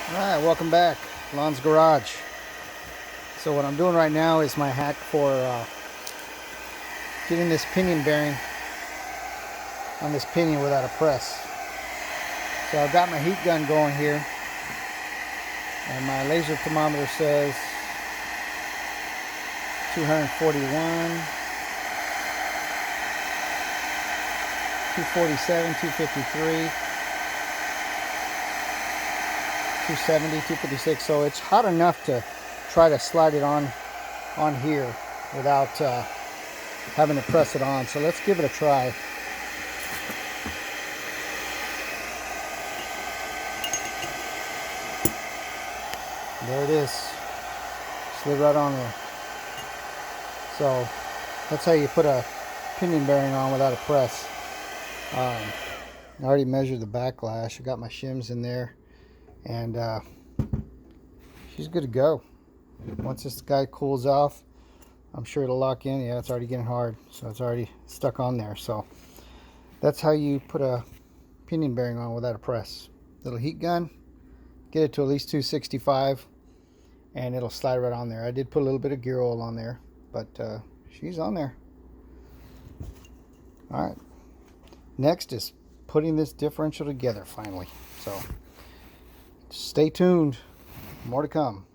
Alright, welcome back. Lon's Garage. So what I'm doing right now is my hack for getting this pinion bearing on this pinion without a press. So I've got my heat gun going here, and my laser thermometer says 241, 247, 253, 270, 256. So it's hot enough to try to slide it on here without having to press it on. So let's give it a try. There it is. Slid right on there. So that's how you put a pinion bearing on without a press. I already measured the backlash. I got my shims in there, and she's good to go. Once this guy cools off, I'm sure it'll lock in. Yeah, it's already getting hard, so it's already stuck on there. So that's how you put a pinion bearing on without a press. Little heat gun, get it to at least 265, and it'll slide right on there. I did put a little bit of gear oil on there, but she's on there. All right, next is putting this differential together finally. So stay tuned, more to come.